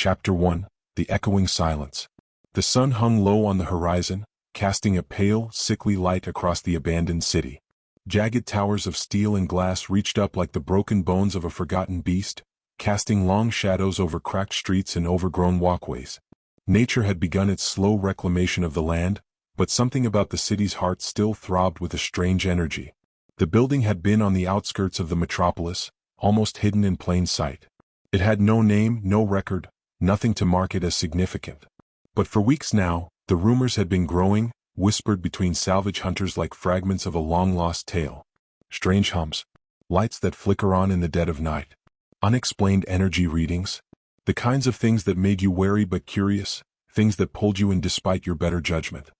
Chapter 1. The Echoing Silence. The sun hung low on the horizon, casting a pale, sickly light across the abandoned city. Jagged towers of steel and glass reached up like the broken bones of a forgotten beast, casting long shadows over cracked streets and overgrown walkways. Nature had begun its slow reclamation of the land, but something about the city's heart still throbbed with a strange energy. The building had been on the outskirts of the metropolis, almost hidden in plain sight. It had no name, no record, nothing to mark it as significant. But for weeks now, the rumors had been growing, whispered between salvage hunters like fragments of a long-lost tale. Strange hums. Lights that flicker on in the dead of night. Unexplained energy readings. The kinds of things that made you wary but curious, things that pulled you in despite your better judgment.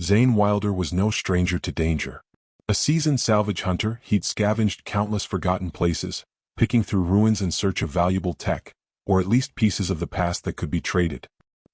Zane Wilder was no stranger to danger. A seasoned salvage hunter, he'd scavenged countless forgotten places, picking through ruins in search of valuable tech, or at least pieces of the past that could be traded.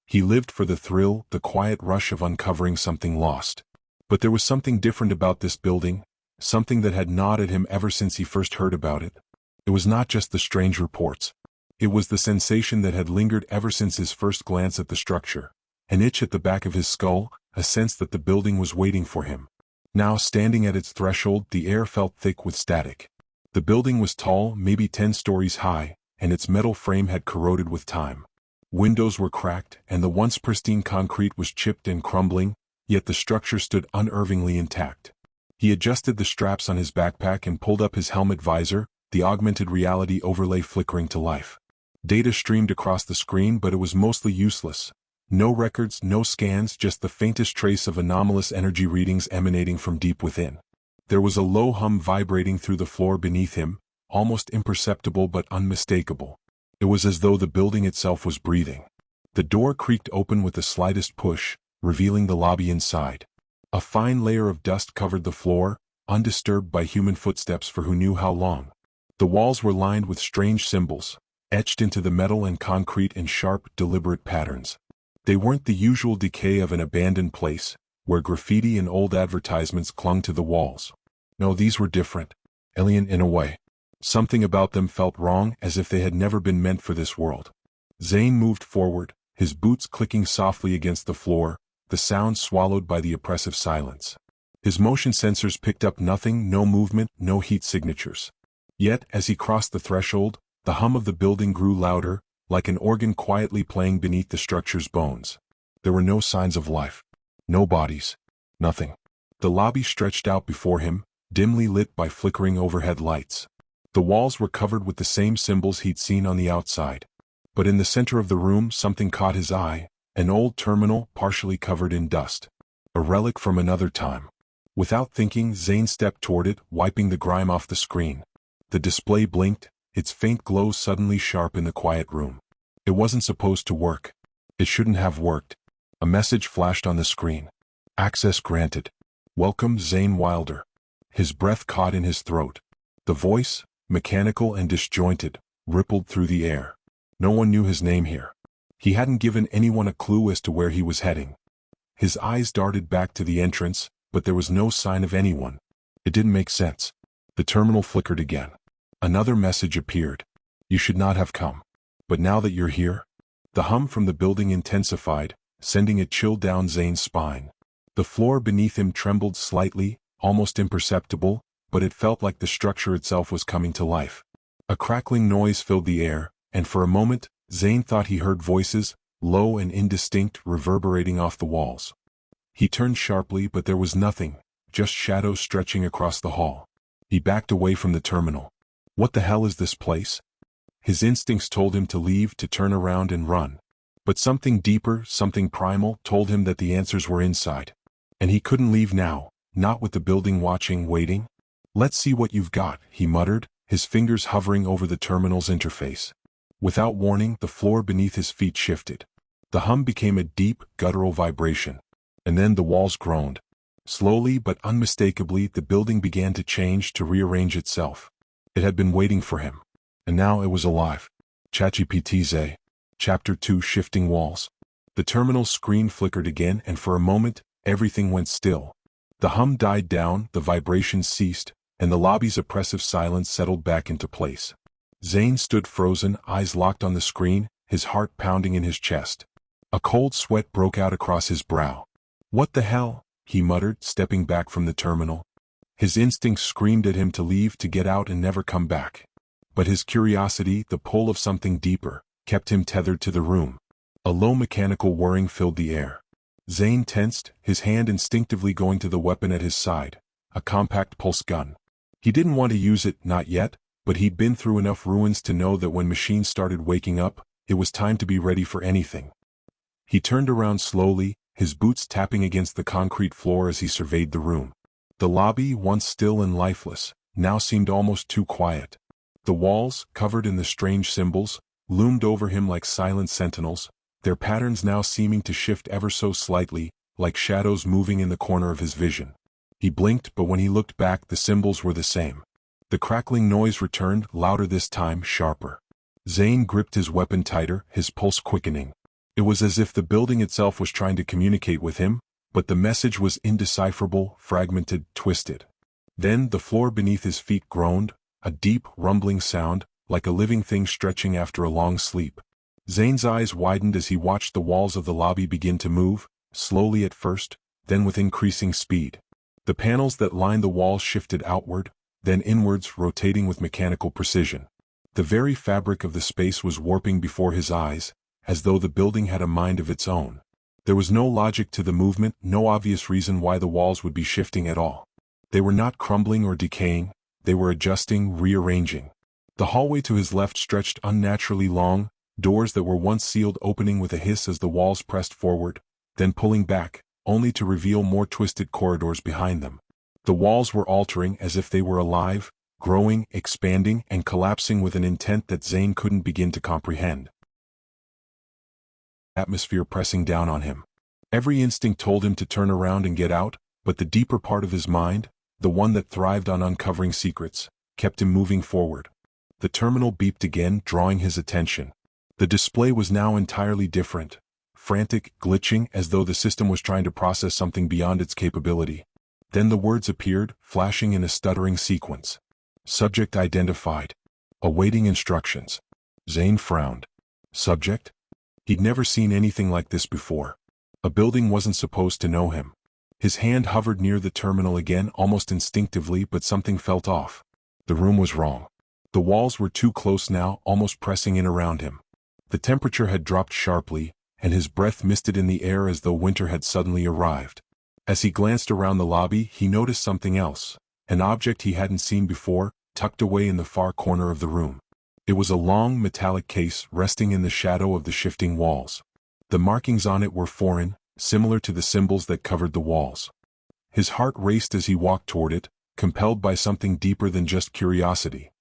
He lived for the thrill, the quiet rush of uncovering something lost. But there was something different about this building, something that had gnawed at him ever since he first heard about it. It was not just the strange reports. It was the sensation that had lingered ever since his first glance at the structure. An itch at the back of his skull, a sense that the building was waiting for him. Now, standing at its threshold, the air felt thick with static. The building was tall, maybe 10 stories high, and its metal frame had corroded with time. Windows were cracked, and the once pristine concrete was chipped and crumbling, yet the structure stood unerringly intact. He adjusted the straps on his backpack and pulled up his helmet visor, the augmented reality overlay flickering to life. Data streamed across the screen, but it was mostly useless. No records, no scans, just the faintest trace of anomalous energy readings emanating from deep within. There was a low hum vibrating through the floor beneath him, almost imperceptible but unmistakable. It was as though the building itself was breathing. The door creaked open with the slightest push, revealing the lobby inside. A fine layer of dust covered the floor, undisturbed by human footsteps for who knew how long. The walls were lined with strange symbols, etched into the metal and concrete in sharp, deliberate patterns. They weren't the usual decay of an abandoned place, where graffiti and old advertisements clung to the walls. No, these were different, alien in a way. Something about them felt wrong, as if they had never been meant for this world. Zane moved forward, his boots clicking softly against the floor, the sound swallowed by the oppressive silence. His motion sensors picked up nothing, no movement, no heat signatures. Yet, as he crossed the threshold, the hum of the building grew louder, like an organ quietly playing beneath the structure's bones. There were no signs of life. No bodies. Nothing. The lobby stretched out before him, dimly lit by flickering overhead lights. The walls were covered with the same symbols he'd seen on the outside. But in the center of the room something caught his eye, an old terminal partially covered in dust. A relic from another time. Without thinking, Zane stepped toward it, wiping the grime off the screen. The display blinked, its faint glow suddenly sharp in the quiet room. It wasn't supposed to work. It shouldn't have worked. A message flashed on the screen. Access granted. Welcome, Zane Wilder. His breath caught in his throat. The voice, mechanical and disjointed, rippled through the air. No one knew his name here. He hadn't given anyone a clue as to where he was heading. His eyes darted back to the entrance, but there was no sign of anyone. It didn't make sense. The terminal flickered again. Another message appeared. You should not have come. But now that you're here? The hum from the building intensified, sending a chill down Zane's spine. The floor beneath him trembled slightly, almost imperceptible, but it felt like the structure itself was coming to life. A crackling noise filled the air, and for a moment, Zane thought he heard voices, low and indistinct, reverberating off the walls. He turned sharply, but there was nothing, just shadows stretching across the hall. He backed away from the terminal. What the hell is this place? His instincts told him to leave, to turn around and run. But something deeper, something primal, told him that the answers were inside. And he couldn't leave now, not with the building watching, waiting. Let's see what you've got, he muttered, his fingers hovering over the terminal's interface. Without warning, the floor beneath his feet shifted. The hum became a deep, guttural vibration. And then the walls groaned. Slowly but unmistakably, the building began to change, to rearrange itself. It had been waiting for him. And now it was alive. ChatGPT. Chapter 2. Shifting Walls. The terminal's screen flickered again, and for a moment, everything went still. The hum died down, the vibrations ceased, and the lobby's oppressive silence settled back into place. Zane stood frozen, eyes locked on the screen, his heart pounding in his chest. A cold sweat broke out across his brow. "What the hell?" he muttered, stepping back from the terminal. His instincts screamed at him to leave, to get out and never come back. But his curiosity, the pull of something deeper, kept him tethered to the room. A low mechanical whirring filled the air. Zane tensed, his hand instinctively going to the weapon at his side, a compact pulse gun. He didn't want to use it, not yet, but he'd been through enough ruins to know that when machines started waking up, it was time to be ready for anything. He turned around slowly, his boots tapping against the concrete floor as he surveyed the room. The lobby, once still and lifeless, now seemed almost too quiet. The walls, covered in the strange symbols, loomed over him like silent sentinels, their patterns now seeming to shift ever so slightly, like shadows moving in the corner of his vision. He blinked, but when he looked back, the symbols were the same. The crackling noise returned, louder this time, sharper. Zane gripped his weapon tighter, his pulse quickening. It was as if the building itself was trying to communicate with him, but the message was indecipherable, fragmented, twisted. Then the floor beneath his feet groaned, a deep, rumbling sound, like a living thing stretching after a long sleep. Zane's eyes widened as he watched the walls of the lobby begin to move, slowly at first, then with increasing speed. The panels that lined the walls shifted outward, then inwards, rotating with mechanical precision. The very fabric of the space was warping before his eyes, as though the building had a mind of its own. There was no logic to the movement, no obvious reason why the walls would be shifting at all. They were not crumbling or decaying, they were adjusting, rearranging. The hallway to his left stretched unnaturally long, doors that were once sealed opening with a hiss as the walls pressed forward, then pulling back, only to reveal more twisted corridors behind them. The walls were altering as if they were alive, growing, expanding, and collapsing with an intent that Zane couldn't begin to comprehend. Atmosphere pressing down on him. Every instinct told him to turn around and get out, but the deeper part of his mind, the one that thrived on uncovering secrets, kept him moving forward. The terminal beeped again, drawing his attention. The display was now entirely different, frantic, glitching, as though the system was trying to process something beyond its capability. Then the words appeared, flashing in a stuttering sequence. Subject identified. Awaiting instructions. Zane frowned. Subject? He'd never seen anything like this before. A building wasn't supposed to know him. His hand hovered near the terminal again, almost instinctively, but something felt off. The room was wrong. The walls were too close now, almost pressing in around him. The temperature had dropped sharply, and his breath misted in the air as though winter had suddenly arrived. As he glanced around the lobby, he noticed something else, an object he hadn't seen before, tucked away in the far corner of the room. It was a long, metallic case resting in the shadow of the shifting walls. The markings on it were foreign, similar to the symbols that covered the walls. His heart raced as he walked toward it, compelled by something deeper than just curiosity.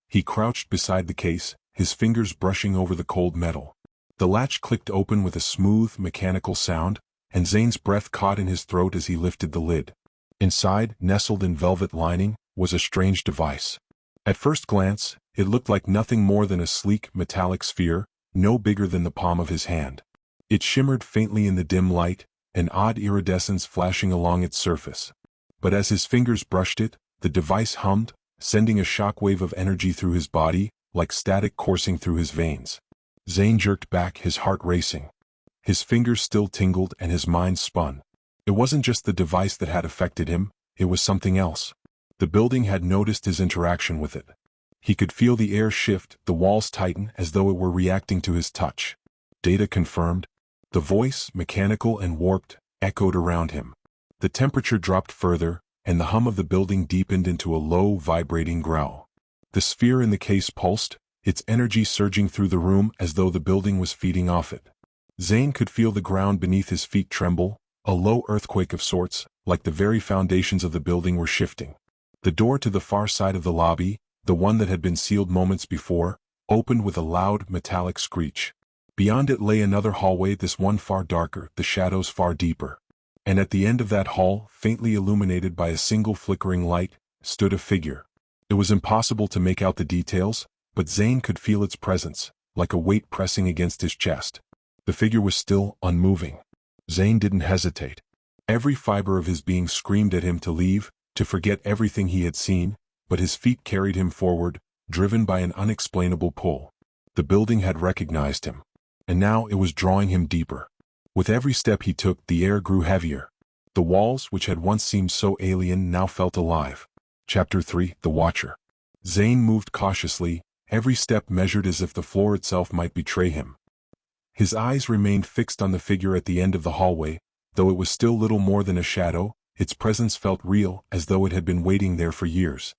He crouched beside the case, his fingers brushing over the cold metal. The latch clicked open with a smooth, mechanical sound, and Zane's breath caught in his throat as he lifted the lid. Inside, nestled in velvet lining, was a strange device. At first glance, it looked like nothing more than a sleek, metallic sphere, no bigger than the palm of his hand. It shimmered faintly in the dim light, an odd iridescence flashing along its surface. But as his fingers brushed it, the device hummed, sending a shockwave of energy through his body, like static coursing through his veins. Zane jerked back, his heart racing. His fingers still tingled and his mind spun. It wasn't just the device that had affected him, it was something else. The building had noticed his interaction with it. He could feel the air shift, the walls tighten as though it were reacting to his touch. Data confirmed. The voice, mechanical and warped, echoed around him. The temperature dropped further, and the hum of the building deepened into a low, vibrating growl. The sphere in the case pulsed, its energy surging through the room as though the building was feeding off it. Zane could feel the ground beneath his feet tremble, a low earthquake of sorts, like the very foundations of the building were shifting. The door to the far side of the lobby, the one that had been sealed moments before, opened with a loud, metallic screech. Beyond it lay another hallway, this one far darker, the shadows far deeper. And at the end of that hall, faintly illuminated by a single flickering light, stood a figure. It was impossible to make out the details, but Zane could feel its presence, like a weight pressing against his chest. The figure was still, unmoving. Zane didn't hesitate. Every fiber of his being screamed at him to leave, to forget everything he had seen, but his feet carried him forward, driven by an unexplainable pull. The building had recognized him. and now it was drawing him deeper. With every step he took, the air grew heavier. The walls, which had once seemed so alien, now felt alive. Chapter 3: The Watcher. Zane moved cautiously, every step measured as if the floor itself might betray him. His eyes remained fixed on the figure at the end of the hallway. Though it was still little more than a shadow, its presence felt real, as though it had been waiting there for years.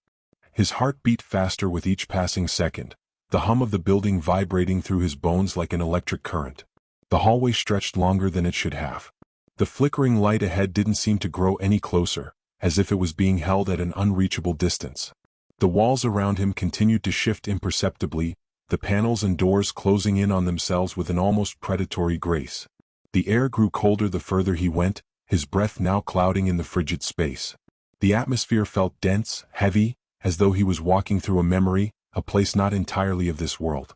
His heart beat faster with each passing second, the hum of the building vibrating through his bones like an electric current. The hallway stretched longer than it should have. The flickering light ahead didn't seem to grow any closer, as if it was being held at an unreachable distance. The walls around him continued to shift imperceptibly, the panels and doors closing in on themselves with an almost predatory grace. The air grew colder the further he went, his breath now clouding in the frigid space. The atmosphere felt dense, heavy, as though he was walking through a memory, a place not entirely of this world.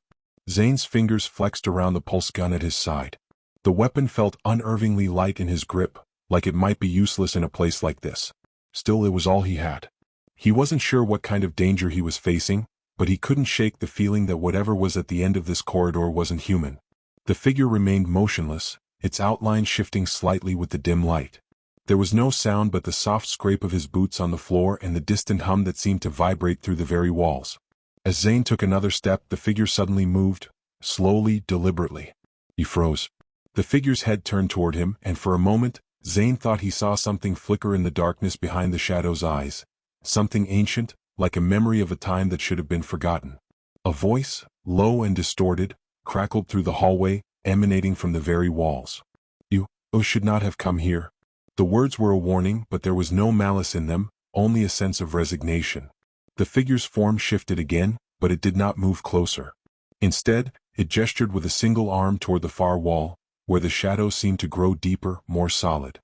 Zane's fingers flexed around the pulse gun at his side. The weapon felt unnervingly light in his grip, like it might be useless in a place like this. Still, it was all he had. He wasn't sure what kind of danger he was facing, but he couldn't shake the feeling that whatever was at the end of this corridor wasn't human. The figure remained motionless, its outline shifting slightly with the dim light. There was no sound but the soft scrape of his boots on the floor and the distant hum that seemed to vibrate through the very walls. As Zane took another step, the figure suddenly moved, slowly, deliberately. He froze. The figure's head turned toward him, and for a moment, Zane thought he saw something flicker in the darkness behind the shadow's eyes. Something ancient, like a memory of a time that should have been forgotten. A voice, low and distorted, crackled through the hallway, emanating from the very walls. You should not have come here. The words were a warning, but there was no malice in them, only a sense of resignation. The figure's form shifted again, but it did not move closer. Instead, it gestured with a single arm toward the far wall, where the shadows seemed to grow deeper, more solid.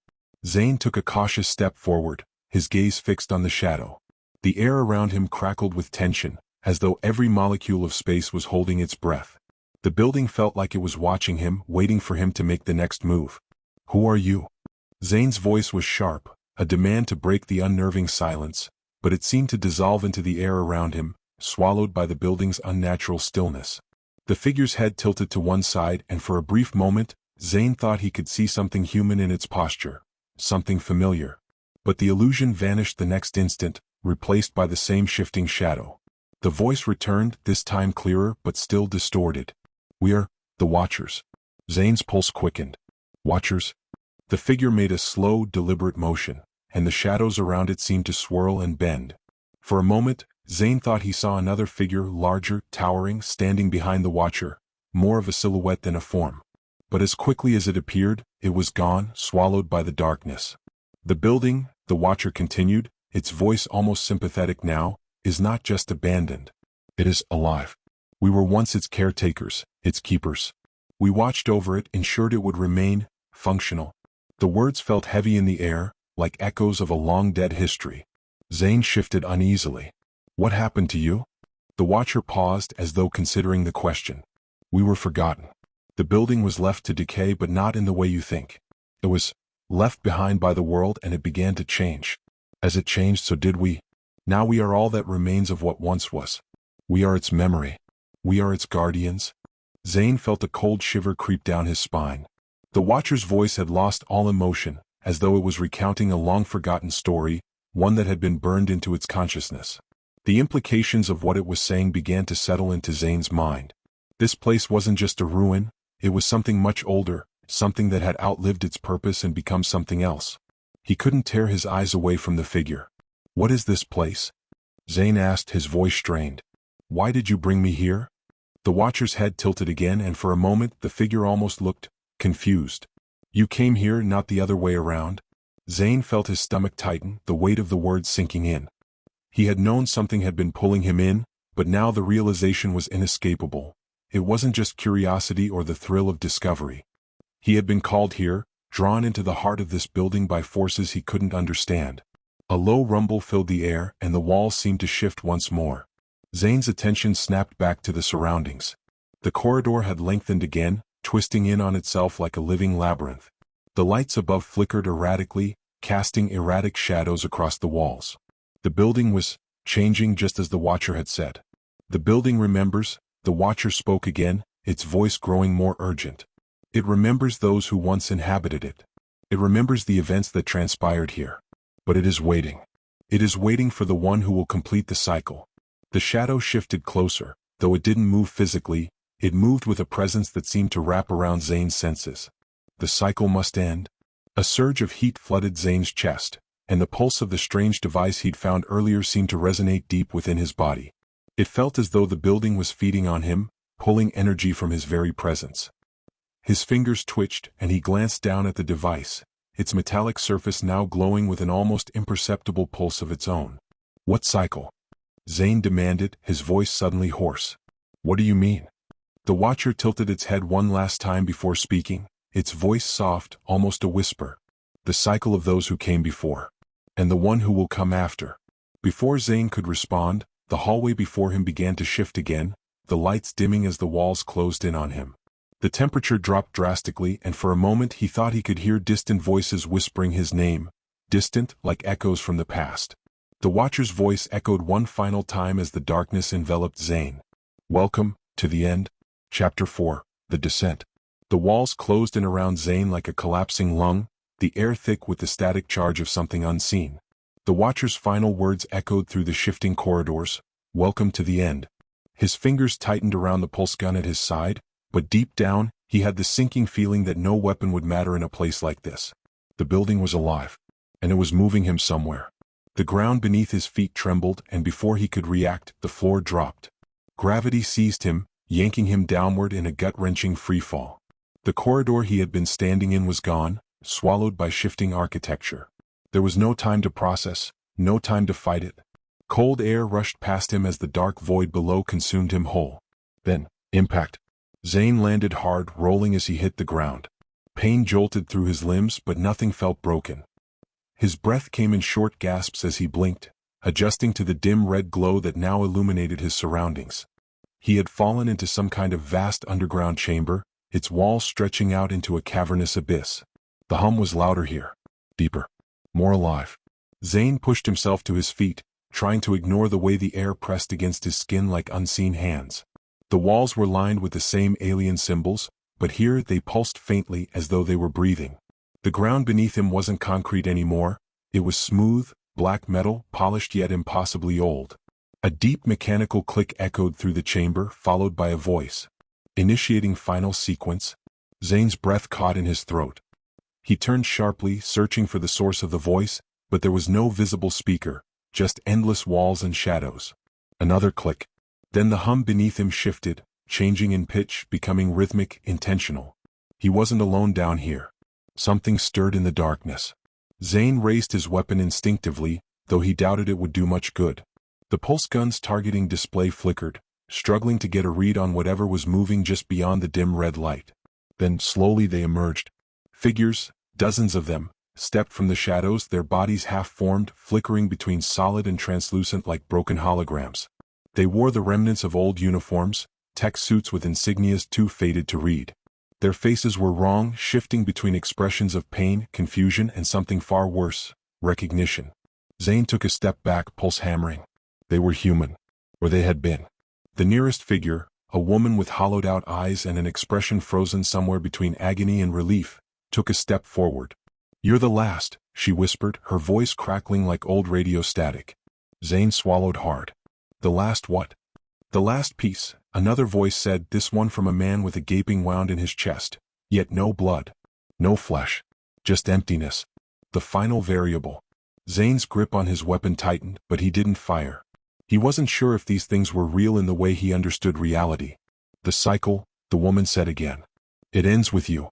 Zane took a cautious step forward, his gaze fixed on the shadow. The air around him crackled with tension, as though every molecule of space was holding its breath. The building felt like it was watching him, waiting for him to make the next move. Who are you? Zane's voice was sharp, a demand to break the unnerving silence, but it seemed to dissolve into the air around him, swallowed by the building's unnatural stillness. The figure's head tilted to one side, and for a brief moment, Zane thought he could see something human in its posture, something familiar. But the illusion vanished the next instant, replaced by the same shifting shadow. The voice returned, this time clearer but still distorted. We are the Watchers. Zane's pulse quickened. Watchers? The figure made a slow, deliberate motion, and the shadows around it seemed to swirl and bend. For a moment, Zane thought he saw another figure, larger, towering, standing behind the Watcher, more of a silhouette than a form. But as quickly as it appeared, it was gone, swallowed by the darkness. The building, the Watcher continued, its voice almost sympathetic now, is not just abandoned. It is alive. We were once its caretakers, its keepers. We watched over it, ensured it would remain functional. The words felt heavy in the air, like echoes of a long-dead history. Zane shifted uneasily. What happened to you? The Watcher paused as though considering the question. We were forgotten. The building was left to decay, but not in the way you think. It was left behind by the world, and it began to change. As it changed, so did we. Now we are all that remains of what once was. We are its memory. We are its guardians. Zane felt a cold shiver creep down his spine. The Watcher's voice had lost all emotion, as though it was recounting a long-forgotten story, one that had been burned into its consciousness. The implications of what it was saying began to settle into Zane's mind. This place wasn't just a ruin, it was something much older, something that had outlived its purpose and become something else. He couldn't tear his eyes away from the figure. What is this place? Zane asked, his voice strained. Why did you bring me here? The Watcher's head tilted again, and for a moment the figure almost looked confused. You came here, not the other way around? Zane felt his stomach tighten, the weight of the words sinking in. He had known something had been pulling him in, but now the realization was inescapable. It wasn't just curiosity or the thrill of discovery. He had been called here, drawn into the heart of this building by forces he couldn't understand. A low rumble filled the air, and the walls seemed to shift once more. Zane's attention snapped back to the surroundings. The corridor had lengthened again, twisting in on itself like a living labyrinth. The lights above flickered erratically, casting erratic shadows across the walls. The building was changing just as the Watcher had said. The building remembers, the Watcher spoke again, its voice growing more urgent. It remembers those who once inhabited it. It remembers the events that transpired here. But it is waiting. It is waiting for the one who will complete the cycle. The shadow shifted closer. Though it didn't move physically, it moved with a presence that seemed to wrap around Zane's senses. The cycle must end. A surge of heat flooded Zane's chest, and the pulse of the strange device he'd found earlier seemed to resonate deep within his body. It felt as though the building was feeding on him, pulling energy from his very presence. His fingers twitched, and he glanced down at the device, its metallic surface now glowing with an almost imperceptible pulse of its own. "What cycle?" Zane demanded, his voice suddenly hoarse. "What do you mean?" The watcher tilted its head one last time before speaking, its voice soft, almost a whisper. "The cycle of those who came before. And the one who will come after." Before Zane could respond, the hallway before him began to shift again, the lights dimming as the walls closed in on him. The temperature dropped drastically, and for a moment he thought he could hear distant voices whispering his name, distant like echoes from the past. The watcher's voice echoed one final time as the darkness enveloped Zane. "Welcome, to the end." Chapter 4, The Descent. The walls closed in around Zane like a collapsing lung, the air thick with the static charge of something unseen. The watcher's final words echoed through the shifting corridors, "Welcome to the end." His fingers tightened around the pulse gun at his side, but deep down, he had the sinking feeling that no weapon would matter in a place like this. The building was alive, and it was moving him somewhere. The ground beneath his feet trembled, and before he could react, the floor dropped. Gravity seized him, yanking him downward in a gut-wrenching freefall. The corridor he had been standing in was gone, swallowed by shifting architecture. There was no time to process, no time to fight it. Cold air rushed past him as the dark void below consumed him whole. Then, impact. Zane landed hard, rolling as he hit the ground. Pain jolted through his limbs, but nothing felt broken. His breath came in short gasps as he blinked, adjusting to the dim red glow that now illuminated his surroundings. He had fallen into some kind of vast underground chamber, its walls stretching out into a cavernous abyss. The hum was louder here, deeper, more alive. Zane pushed himself to his feet, trying to ignore the way the air pressed against his skin like unseen hands. The walls were lined with the same alien symbols, but here they pulsed faintly as though they were breathing. The ground beneath him wasn't concrete anymore, it was smooth, black metal, polished yet impossibly old. A deep mechanical click echoed through the chamber, followed by a voice. Initiating final sequence. Zane's breath caught in his throat. He turned sharply, searching for the source of the voice, but there was no visible speaker, just endless walls and shadows. Another click. Then the hum beneath him shifted, changing in pitch, becoming rhythmic, intentional. He wasn't alone down here. Something stirred in the darkness. Zane raised his weapon instinctively, though he doubted it would do much good. The pulse gun's targeting display flickered, struggling to get a read on whatever was moving just beyond the dim red light. Then slowly they emerged. Figures, dozens of them, stepped from the shadows, their bodies half-formed, flickering between solid and translucent like broken holograms. They wore the remnants of old uniforms, tech suits with insignias too faded to read. Their faces were wrong, shifting between expressions of pain, confusion, and something far worse, recognition. Zane took a step back, pulse hammering. They were human. Or they had been. The nearest figure, a woman with hollowed-out eyes and an expression frozen somewhere between agony and relief, took a step forward. "You're the last," she whispered, her voice crackling like old radio static. Zane swallowed hard. "The last what?" "The last piece," another voice said, this one from a man with a gaping wound in his chest. Yet no blood. No flesh. Just emptiness. The final variable. Zane's grip on his weapon tightened, but he didn't fire. He wasn't sure if these things were real in the way he understood reality. "The cycle," the woman said again. "It ends with you."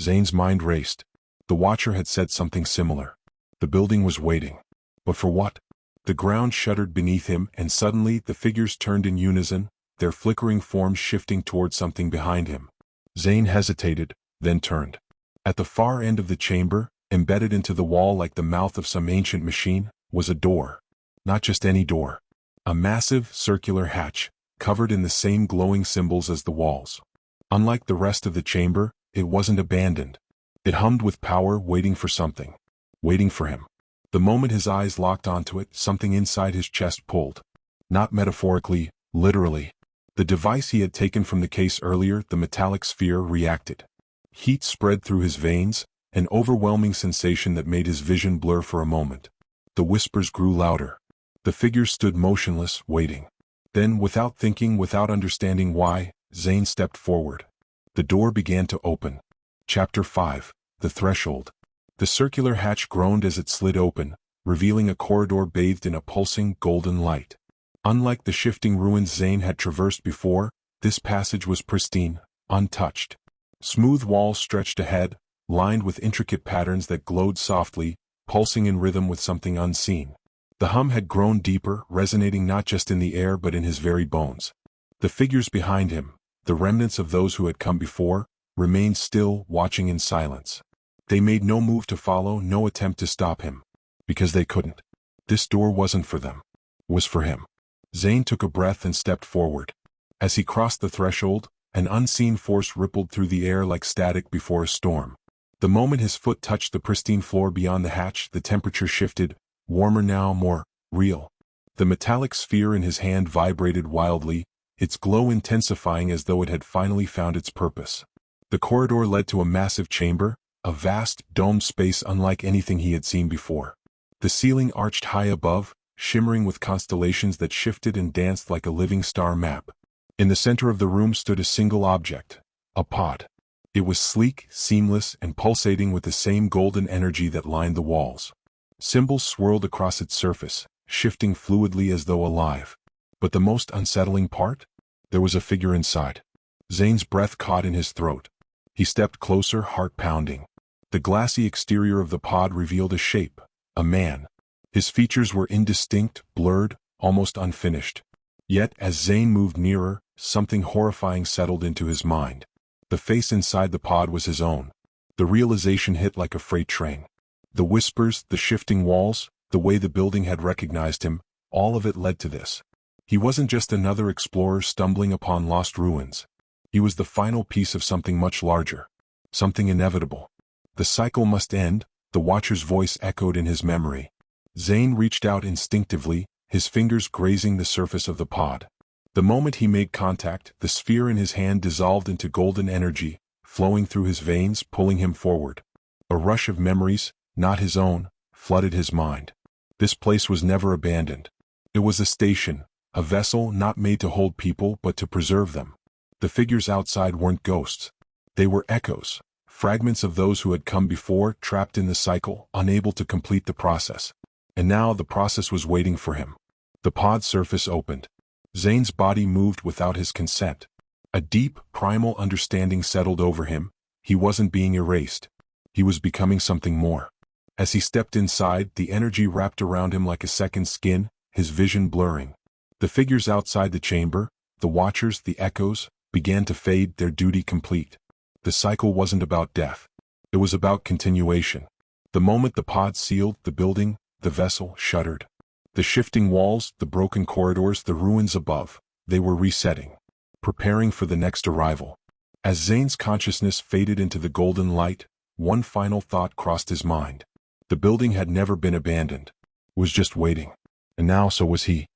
Zane's mind raced. The watcher had said something similar. The building was waiting. But for what? The ground shuddered beneath him, and suddenly the figures turned in unison, their flickering forms shifting toward something behind him. Zane hesitated, then turned. At the far end of the chamber, embedded into the wall like the mouth of some ancient machine, was a door. Not just any door. A massive, circular hatch, covered in the same glowing symbols as the walls. Unlike the rest of the chamber, it wasn't abandoned. It hummed with power, waiting for something. Waiting for him. The moment his eyes locked onto it, something inside his chest pulled. Not metaphorically, literally. The device he had taken from the case earlier, the metallic sphere, reacted. Heat spread through his veins, an overwhelming sensation that made his vision blur for a moment. The whispers grew louder. The figures stood motionless, waiting. Then, without thinking, without understanding why, Zane stepped forward. The door began to open. Chapter 5. The Threshold. The circular hatch groaned as it slid open, revealing a corridor bathed in a pulsing, golden light. Unlike the shifting ruins Zane had traversed before, this passage was pristine, untouched. Smooth walls stretched ahead, lined with intricate patterns that glowed softly, pulsing in rhythm with something unseen. The hum had grown deeper, resonating not just in the air but in his very bones. The figures behind him, the remnants of those who had come before, remained still, watching in silence. They made no move to follow, no attempt to stop him. Because they couldn't. This door wasn't for them. It was for him. Zane took a breath and stepped forward. As he crossed the threshold, an unseen force rippled through the air like static before a storm. The moment his foot touched the pristine floor beyond the hatch, the temperature shifted, warmer now, more real. The metallic sphere in his hand vibrated wildly, its glow intensifying as though it had finally found its purpose. The corridor led to a massive chamber, a vast, domed space unlike anything he had seen before. The ceiling arched high above, shimmering with constellations that shifted and danced like a living star map. In the center of the room stood a single object, a pod. It was sleek, seamless, and pulsating with the same golden energy that lined the walls. Symbols swirled across its surface, shifting fluidly as though alive. But the most unsettling part? There was a figure inside. Zane's breath caught in his throat. He stepped closer, heart pounding. The glassy exterior of the pod revealed a shape, a man. His features were indistinct, blurred, almost unfinished. Yet, as Zane moved nearer, something horrifying settled into his mind. The face inside the pod was his own. The realization hit like a freight train. The whispers, the shifting walls, the way the building had recognized him, all of it led to this. He wasn't just another explorer stumbling upon lost ruins. He was the final piece of something much larger. Something inevitable. The cycle must end, the Watcher's voice echoed in his memory. Zane reached out instinctively, his fingers grazing the surface of the pod. The moment he made contact, the sphere in his hand dissolved into golden energy, flowing through his veins, pulling him forward. A rush of memories, not his own, flooded his mind. This place was never abandoned. It was a station, a vessel not made to hold people but to preserve them. The figures outside weren't ghosts. They were echoes, fragments of those who had come before, trapped in the cycle, unable to complete the process. And now the process was waiting for him. The pod surface opened. Zane's body moved without his consent. A deep, primal understanding settled over him. He wasn't being erased. He was becoming something more. As he stepped inside, the energy wrapped around him like a second skin, his vision blurring. The figures outside the chamber, the Watchers, the echoes, began to fade, their duty complete. The cycle wasn't about death. It was about continuation. The moment the pod sealed, the building, the vessel, shuddered. The shifting walls, the broken corridors, the ruins above, they were resetting, preparing for the next arrival. As Zane's consciousness faded into the golden light, one final thought crossed his mind. The building had never been abandoned. It was just waiting. And now so was he.